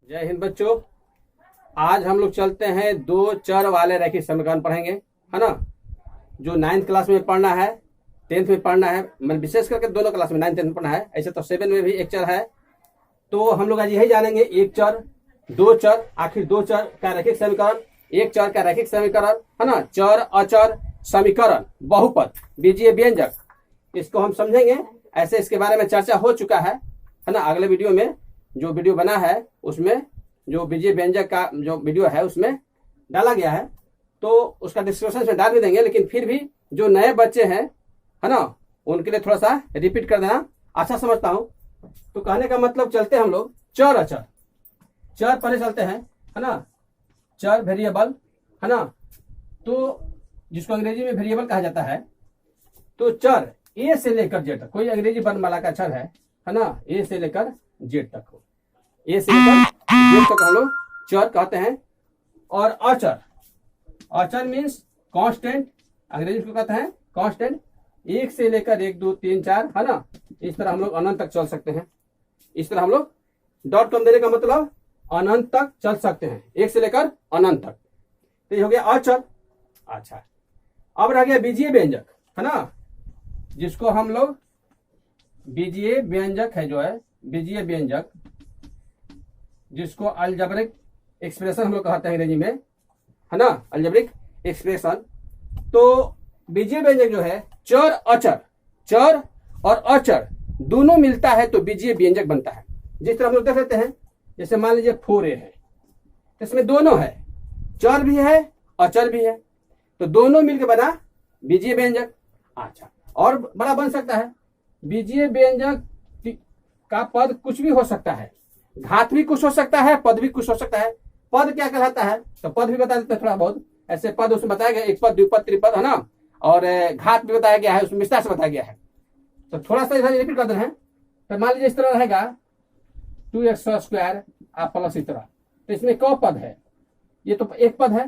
जय हिंद बच्चों। आज हम लोग चलते हैं दो चर वाले रैखिक समीकरण पढ़ेंगे, है ना। जो 9th क्लास में पढ़ना है, 10th में पढ़ना है, मतलब विशेष करके दोनों क्लास में 9th 10th में पढ़ना है। ऐसे तो 7 में भी एक चर है, तो हम लोग आज यही जानेंगे। एक चर, दो चर, आखिर दो चर का रैखिक समीकरण, एक चर का रैखिक समीकरण, है ना। चर अचर समीकरण, बहुपद, बीजीय व्यंजक, इसको हम समझेंगे। ऐसे इसके बारे में चर्चा हो चुका है ना। अगले वीडियो में जो वीडियो बना है उसमें जो बीजीय व्यंजक का जो वीडियो है उसमें डाला गया है, तो उसका डिस्क्रिप्शन में डाल भी देंगे। लेकिन फिर भी जो नए बच्चे हैं, है ना, उनके लिए थोड़ा सा रिपीट कर देना अच्छा समझता हूं। तो कहने का मतलब, चलते हैं हम लोग चर अचर। चर पहले चलते हैं, है ना। चर वेरिएबल, है ना, तो जिसको अंग्रेजी में वेरिएबल कहा जाता है। तो चर ए से लेकर जेड तक, कोई अंग्रेजी वर्णमाला का अक्षर है ना, ए से लेकर जेड तक हो, ए से लेकर जेड तक हम लोग चर कहते हैं। और अचर, अचर मीन्स कांस्टेंट, अंग्रेजी को कहते हैं कांस्टेंट। 1 से लेकर 1 2 3 4, है ना। इस तरह हम लोग अनंत तक चल सकते हैं। इस तरह हम लोग डॉट कम देने का मतलब अनंत तक चल सकते हैं, 1 से लेकर अनंत तक। तो ये हो गया अचर। अच्छा, अब रह गया बीजीय व्यंजक, है ना, जिसको हम लोग बीजीय व्यंजक है, जो है बीजीय व्यंजक, जिसको अलजेब्रिक एक्सप्रेशन हम लोग कहते हैं अंग्रेजी में, है ना, अलजेब्रिक एक्सप्रेशन। तो बीजीय व्यंजक जो है चर अचर, चर और अचर दोनों मिलता है तो बीजीय व्यंजक बनता है। जिस तरह हम लोग देख लेते हैं, जैसे मान लीजिए 4a है, इसमें दोनों है, चर भी है अचर भी है, तो दोनों मिलकर बना बीजीय व्यंजक। अच्छा, और बड़ा बन सकता है। बीजीय व्यंजक का पद कुछ भी हो सकता है, घात भी कुछ हो सकता है, पद भी कुछ हो सकता है। पद क्या कहलाता है, तो पद भी बता देते हैं थोड़ा बहुत। ऐसे पद उसमें बताया गया, एक पद, द्विपद, त्रिपद, है ना। और घात भी बताया गया है, उसमें विस्तार से बताया गया है। तो थोड़ा सा इधर रिपीट कर देना है। तो मान लीजिए इस तरह रहेगा 2x² प्लस इस तरह, तो इसमें क पद है, ये तो एक पद है,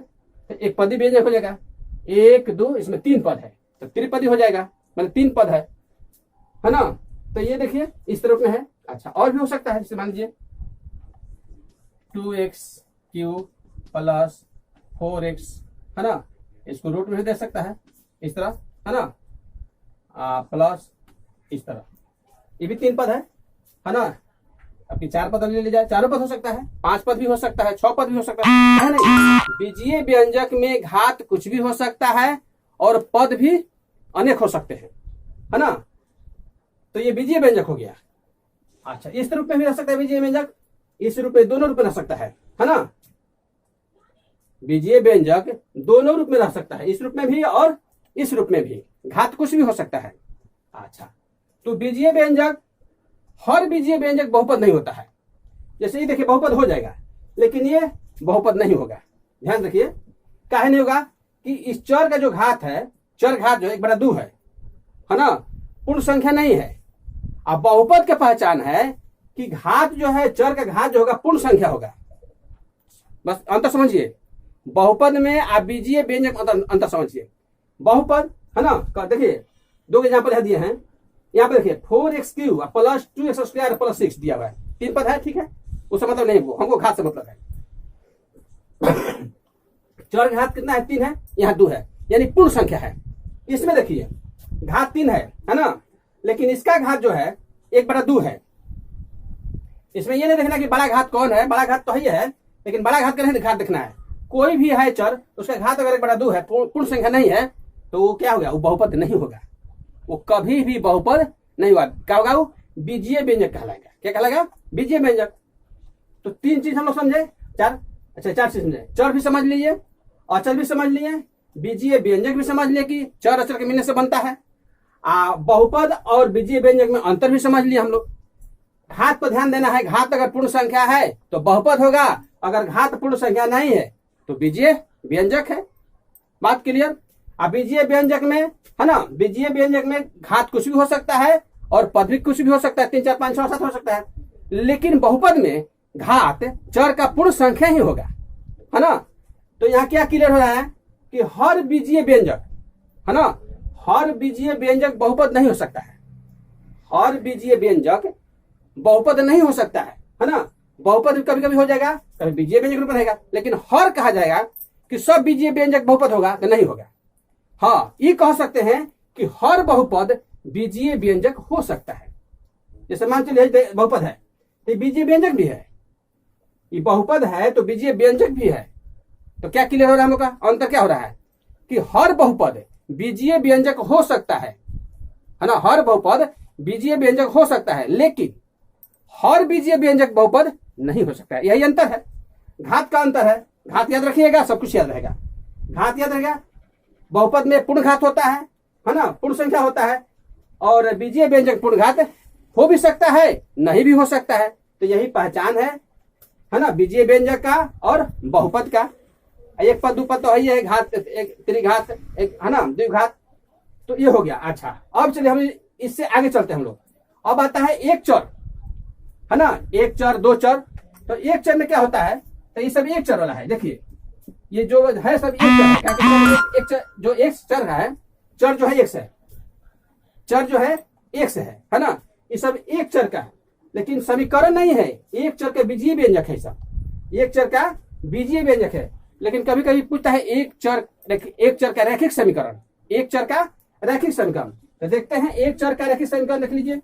तो एक पदी व्यंजक हो जाएगा। 1 2, इसमें 3 पद है तो त्रिपदी हो जाएगा, मतलब 3 पद है ना। तो ये देखिए इस तरफ में है। अच्छा, और भी हो सकता है, जैसे मान लीजिए 2x³ प्लस 4x, है ना, इसको रूट में भी दे सकता है इस तरह, है ना, प्लस इस तरह, ये भी 3 पद है ना। अपनी 4 पद ले जाए, चारों पद हो सकता है, 5 पद भी हो सकता है, 6 पद भी हो सकता है नहीं। बीजीय व्यंजक में घात कुछ भी हो सकता है और पद भी अनेक हो सकते हैं, है ना। तो ये बीजीय व्यंजक हो गया। अच्छा, इस रूप में भी रह सकता है बीजीय व्यंजक, इस रूप में, दोनों रूप में रह सकता है ना। बीजीय व्यंजक दोनों रूप में रह सकता है, इस रूप में भी और इस रूप में भी, घात कुछ भी हो सकता है। अच्छा, तो बीजीय व्यंजक, हर बीजीय व्यंजक बहुपद नहीं होता है। जैसे ये देखिए बहुपद हो जाएगा, लेकिन ये बहुपद नहीं होगा। ध्यान रखिए, काहे नहीं होगा कि इस चर का जो घात है, चर घात जो 1/2 है ना, पूर्ण संख्या नहीं है। अब बहुपद की पहचान है कि घात जो है, चर का घात जो होगा पूर्ण संख्या होगा। बस अंतर समझिए, बहुपद में आप बीजीय व्यंजक अंतर समझिए। बहुपद, है ना, देखिए 2 एग्जाम्पल दिए हैं यहाँ पे। देखिए 4x³ प्लस 2x² प्लस 6 दिया हुआ है, 3 पद है, ठीक है, उसका मतलब नहीं, हमको घात से मतलब है। चर घात कितना है, 3 है, यहाँ 2 है, यानी पूर्ण संख्या है। इसमें देखिए घात 3 है ना, लेकिन इसका घात जो है 1/2 है। इसमें ये नहीं देखना कि बड़ा घात कौन है, बड़ा घात तो ही है, लेकिन बड़ा घात का नहीं घात देखना है। कोई भी है चर, उसका घात अगर 1/2 है, पूर्ण संख्या नहीं है, तो वो क्या होगा, वो बहुपद नहीं होगा, वो कभी भी बहुपद नहीं हुआ। क्या होगा, वो बीजीय व्यंजक कहलाएगा। क्या कहलाएगा, बीजीय व्यंजक। तो 3 चीज हम लोग समझे, 4, अच्छा 4 चीज समझे। चर भी समझ लीजिए, अचर भी समझ लिए, बीजीय व्यंजक भी समझ लिए कि चर अचर के मिलने से बनता है। बहुपद और बीजीय व्यंजक में अंतर भी समझ लिए हम लोग। घात पर ध्यान देना है, घात अगर पूर्ण संख्या है तो बहुपद होगा, अगर घात पूर्ण संख्या नहीं है तो बीजीय व्यंजक है। बात क्लियर। अब बीजीय व्यंजक में, है ना, बीजीय व्यंजक में घात कुछ भी हो सकता है और पद भी कुछ भी हो सकता है, 3 4 5 6 7 हो सकता है। लेकिन बहुपद में घात चर का पूर्ण संख्या ही होगा, है ना। तो यहाँ क्या क्लियर हो रहा है कि हर बीजीय व्यंजक, है ना, हर बीजीय व्यंजक बहुपद नहीं हो सकता है। हर बीजीय व्यंजक बहुपद नहीं हो सकता है ना। बहुपद कभी कभी हो जाएगा, कभी बीजीय व्यंजक रूप में रहेगा, लेकिन हर कहा जाएगा कि सब बीजीय व्यंजक बहुपद होगा तो नहीं होगा। हाँ, ये कह सकते हैं कि हर बहुपद बीजीय व्यंजक हो सकता है। जैसे मान चलिए बहुपद है तो बीजीय व्यंजक भी है, ये बहुपद है तो बीजीय व्यंजक भी है। तो क्या क्लियर हो रहा है हम लोग का? अंतर क्या हो रहा है कि हर बहुपद बीजीय व्यंजक हो सकता है ना, हर बहुपद बीजीय व्यंजक हो सकता है, लेकिन हर बीजीय व्यंजक बहुपद नहीं हो सकता है। यही अंतर है, घात का अंतर है। घात याद रखिएगा, सब कुछ याद रहेगा। घात याद रहेगा, बहुपद में पूर्ण घात होता है ना, पूर्ण संख्या होता है, और बीजीय व्यंजक पूर्ण घात हो भी सकता है, नहीं भी हो सकता है। तो यही पहचान है ना, बीजीय व्यंजक का और बहुपद का। एक पद दुपद तो है, घात, एक त्रिघात, एक है ना द्विघात। तो ये हो गया। अच्छा, अब चलिए हम इससे आगे चलते हैं हम लोग। अब आता है एक चर, है ना, एक चर, दो चर। तो एक चर में क्या होता है, तो ये सब एक चर वाला है। देखिए ये जो है सब एक चर है। क्या कहते हैं? एक चर, जो एक चर है, चर जो है एक से है, चर जो है एक से है ना, ये सब एक चर का है, लेकिन समीकरण नहीं है। एक चर का बीजीय व्यंजक है, सब एक चर का बीजीय व्यंजक है। लेकिन कभी कभी पूछता है एक चर का रैखिक समीकरण, एक चर का रैखिक समीकरण। तो देखते हैं एक चर का रैखिक समीकरण लिख लीजिए।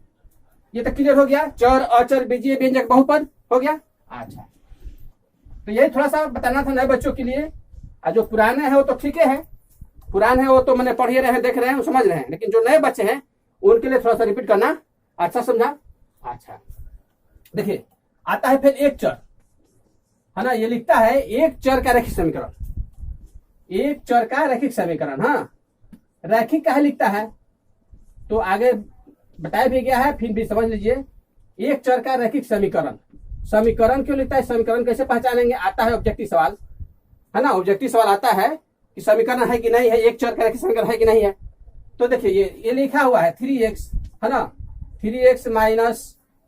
ये तो क्लियर हो गया, चर अचर बीजीय व्यंजक बहुपद हो गया। अच्छा, तो यही थोड़ा सा बताना था नए बच्चों के लिए। जो पुराने हैं वो तो ठीक है, पुराने हैं वो तो मैंने पढ़ ही रहे हैं, देख रहे हैं, समझ रहे हैं, लेकिन जो नए बच्चे हैं उनके लिए थोड़ा सा रिपीट करना। अच्छा, समझा? अच्छा, देखिए आता है फिर एक चर, है ना, ये लिखता है एक चर का रैखिक समीकरण, एक चर का रैखिक समीकरण। हाँ, रैखिक का लिखता है तो आगे बताया भी गया है, फिर भी समझ लीजिए। एक चर का रैखिक समीकरण, समीकरण क्यों लिखता है, समीकरण कैसे पहचानेंगे? आता है ऑब्जेक्टिव सवाल, है ना, ऑब्जेक्टिव सवाल आता है कि समीकरण है कि नहीं है, एक चर का रैखिक समीकरण है कि नहीं है। तो देखिए ये लिखा हुआ है 3x, है ना, 3x -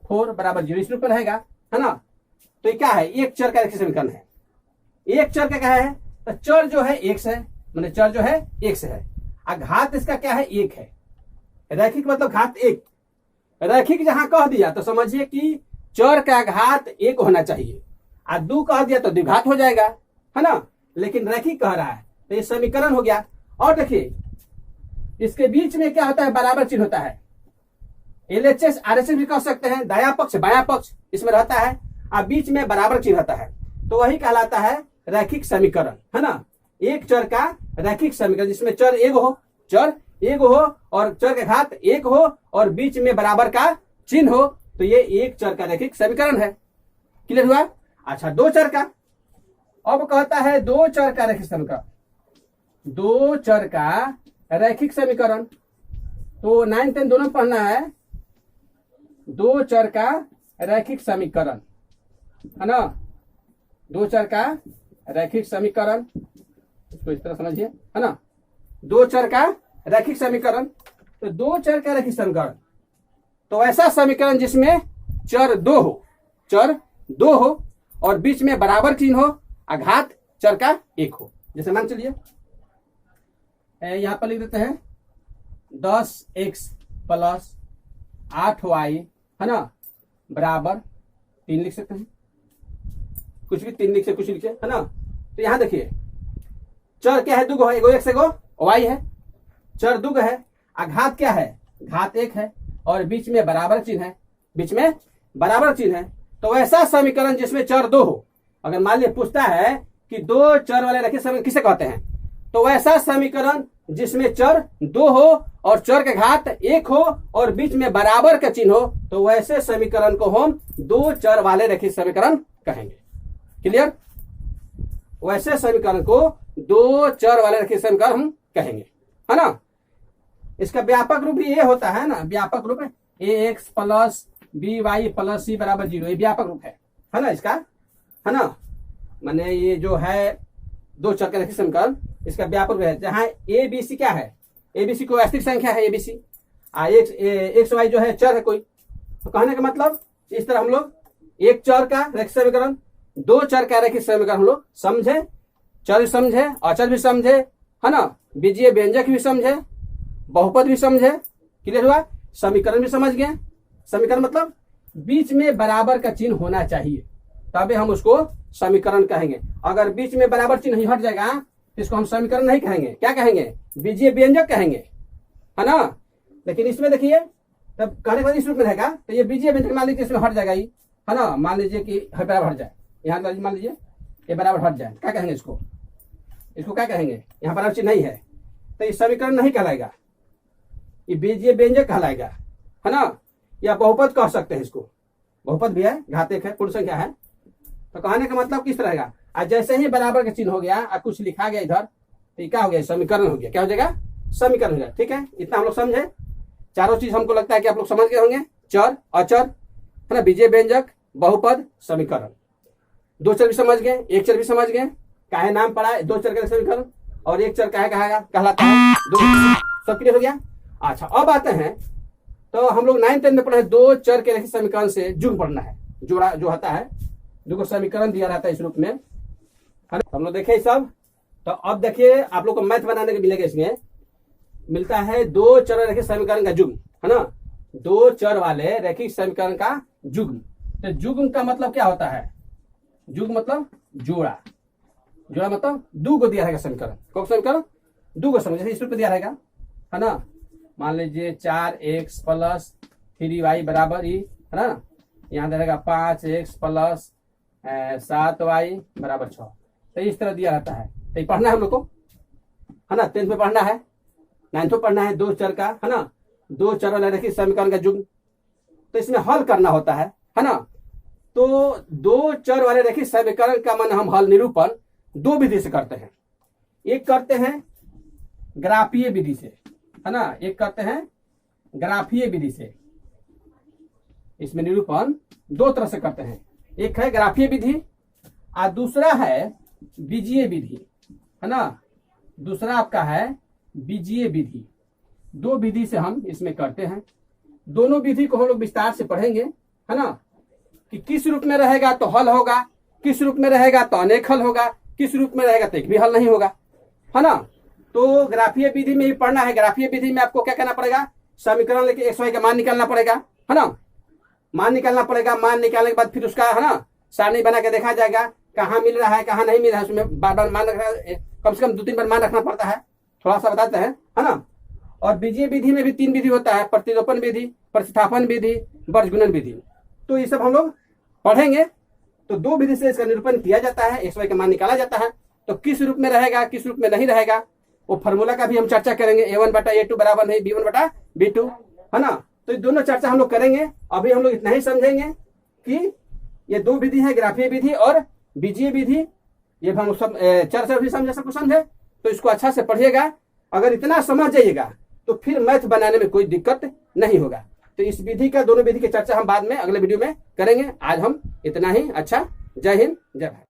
4 = 0, इस रूप में रहेगा, है ना। तो ये क्या है, एक चर का रैखिक समीकरण है। एक चर का क्या है, तो चर जो है x है, मैंने चर जो है x है, घात इसका क्या है, 1 है। रैखिक मतलब घात 1। रैखिक जहां कह दिया तो समझिए कि चर का घात 1 होना चाहिए, 2 कह दिया तो द्विघात हो जाएगा, है ना। लेकिन रैखिक कह रहा है तो ये समीकरण हो गया। और देखिए इसके बीच में क्या होता है, बराबर चिन्ह होता है। LHS RHS भी कह सकते हैं, दाया पक्ष बाया पक्ष इसमें रहता है, और बीच में बराबर चिन्ह रहता है, तो वही कहलाता है रैखिक समीकरण, है ना। एक चर का रैखिक समीकरण जिसमें चर एक हो और चर का घात 1 हो और बीच में बराबर का चिन्ह हो, तो ये एक चर का रैखिक समीकरण है। क्लियर हुआ? अच्छा, दो चर का, अब कहता है दो चर का रैखिक समीकरण, दो चर का रैखिक समीकरण। तो 9 10 दोनों पढ़ना है। दो चर का रैखिक समीकरण, है ना, दो चर का रैखिक समीकरण, इसको इस तरह समझिए, है ना, दो चर का रैखिक समीकरण। तो दो चर का रैखिक समीकरण तो ऐसा समीकरण जिसमें चर दो हो और बीच में बराबर चिन्ह हो, घात चर का 1 हो। जैसे मान चलिए यहां पर लिख देते हैं 10x + 8y, है ना, बराबर 3 लिख सकते हैं, कुछ भी 3 लिख से कुछ लिखे, है ना। तो यहां देखिए चर क्या है, दुगो है, एगो x एगो y है, चर दुग है, घात क्या है, घात 1 है, और बीच में बराबर चिन्ह है, बीच में बराबर चिन्ह है। तो ऐसा समीकरण जिसमें चर 2 हो, अगर मान लिया पूछता है कि दो चर वाले रैखिक समीकरण किसे कहते हैं, तो वैसा समीकरण जिसमें चर 2 हो और चर का घात 1 हो और बीच में बराबर का चिन्ह हो, तो वैसे समीकरण को हम दो चर वाले रैखिक समीकरण कहेंगे। क्लियर? वैसे समीकरण को दो चर वाले रैखिक समीकरण हम कहेंगे, है ना। इसका व्यापक रूप भी ये होता है ना, व्यापक रूप ax + by + c = 0, ये व्यापक रूप है ना इसका, है ना। माने ये जो है दो चर का रैखिक समीकरण, इसका व्यापक है जहां ABC क्या है, ABC कोई वास्तविक संख्या है, ABC एक्स वाई जो है चर है कोई। तो कहने का मतलब इस तरह हम लोग एक चर का रैखिक समीकरण, दो चर का रैखिक समीकरण हम लोग समझे, चर भी समझे, अचर भी समझे, है ना, बीजीय व्यंजक भी समझे, बहुपद भी समझे। क्लियर हुआ? समीकरण भी समझ गए। समीकरण मतलब बीच में बराबर का चिन्ह होना चाहिए, तभी हम उसको समीकरण कहेंगे। अगर बीच में बराबर चिन्ह नहीं हट जाएगा तो इसको हम समीकरण नहीं कहेंगे, क्या कहेंगे? बीजीय व्यंजक कहेंगे, है ना। लेकिन इसमें देखिए तब कहने के बाद इस रूप में रहेगा तो ये बीजीय व्यंजक मान लीजिए इसमें हट जाएगा ही, है ना। मान लीजिए कि बराबर हट जाए, यहाँ मान लीजिए ये बराबर हट जाए, क्या कहेंगे इसको? इसको क्या कहेंगे? यहाँ बराबर चिन्ह नहीं है तो ये समीकरण नहीं कहलाएगा, ये बीजीय व्यंजक कहलाएगा, है ना। या बहुपद कह सकते हैं इसको, बहुपद भी है, घातिक है, पूर्ण संख्या है। तो कहने का मतलब किस तरह रहेगा? आज जैसे ही बराबर का चिन्ह हो गया और कुछ लिखा गया इधर तो क्या हो गया? समीकरण हो गया। क्या हो जाएगा? समीकरण हो जाएगा। ठीक है, इतना हम लोग समझे। चारों चीज हमको लगता है कि आप लोग समझ गए होंगे, चर, अचर, है ना, बीजीय व्यंजक, बहुपद, समीकरण। दो चर भी समझ गए, एक चर भी समझ गए, काहे नाम पड़ा है, दो चर का समीकरण, और एक चर काहे कहलाता है, दो, सब क्लियर हो गया। अच्छा, अब आते हैं तो हम लोग 9th 10th में पढ़े दो चर के रैखिक समीकरण से जुग पढ़ना है, जोड़ा जो होता है, जो समीकरण दिया रहता है इस रूप में, है ना। हम लोग देखे सब। तो अब देखिए आप लोग को मैथ बनाने के मिलेगा, इसमें मिलता है दो चर रैखिक समीकरण का जुग्म, है ना। दो चर वाले रैखिक समीकरण का जुग्म। तो जुग्म का मतलब क्या होता है? जुग्म मतलब जोड़ा, जोड़ा मतलब दो को दिया रहेगा समीकरण। कौन समीकरण? दो को समीकरण इस रूप में दिया रहेगा, है ना। मान लीजिए 4x + 3y बराबर ई, है ना। यहाँ दे रहेगा 5x + 7y बराबर 6। तो इस तरह दिया रहता है। तो ये पढ़ना है हम लोग को, है ना। 10th में पढ़ना है, 9th में पढ़ना है, दो चर का, है ना, दो चर वाले रैखिक समीकरण का जुग्म। तो इसमें हल करना होता है ना। तो दो चर वाले रैखिक समीकरण का मान हम हल निरूपण दो विधि से करते हैं। एक करते हैं ग्राफीय विधि से, है ना, एक करते हैं ग्राफीय विधि से। इसमें निरूपण दो तरह से करते हैं, एक है ग्राफीय विधि और दूसरा है बीजीय विधि, है ना। दूसरा आपका है बीजीय विधि। दो विधि से हम इसमें करते हैं। दोनों विधि को हम लोग विस्तार से पढ़ेंगे, है ना, कि किस रूप में रहेगा तो हल होगा, किस रूप में रहेगा तो अनेक हल होगा, किस रूप में रहेगा तो एक भी हल नहीं होगा, है ना। तो ग्राफीय विधि में ही पढ़ना है। ग्राफीय विधि में आपको क्या करना पड़ेगा? समीकरण लेके x y का मान निकालना पड़ेगा, है ना। मान निकालना पड़ेगा, मान निकालने के बाद फिर उसका, है ना, सारणी बना के देखा जाएगा कहाँ मिल रहा है कहाँ नहीं मिल रहा है। उसमें बार बार मान रखना, कम से कम 2-3 बार मान रखना पड़ता है, थोड़ा सा बताते हैं, है ना। और बीजीय विधि में भी 3 विधि होता है, प्रतिलोपन विधि, प्रतिस्थापन विधि, वर्गगुणन विधि। तो ये सब हम लोग पढ़ेंगे। तो दो विधि से इसका निरूपण किया जाता है, x y का मान निकाला जाता है। तो किस रूप में रहेगा किस रूप में नहीं रहेगा वो फार्मूला का भी हम चर्चा करेंगे। a1/a2 बराबर नहीं b1/b2, है ना। तो ये दोनों चर्चा हम लोग करेंगे। अभी हम लोग इतना ही समझेंगे कि ये दो विधि है, ग्राफीय विधि और बीजीय विधि। ये हम सब चर्चा भी समझे, सबको समझे तो इसको अच्छा से पढ़िएगा। अगर इतना समझ जाइएगा तो फिर मैथ बनाने में कोई दिक्कत नहीं होगा। तो इस विधि का, दोनों विधि की चर्चा हम बाद में अगले वीडियो में करेंगे। आज हम इतना ही। अच्छा, जय हिंद, जय भारत।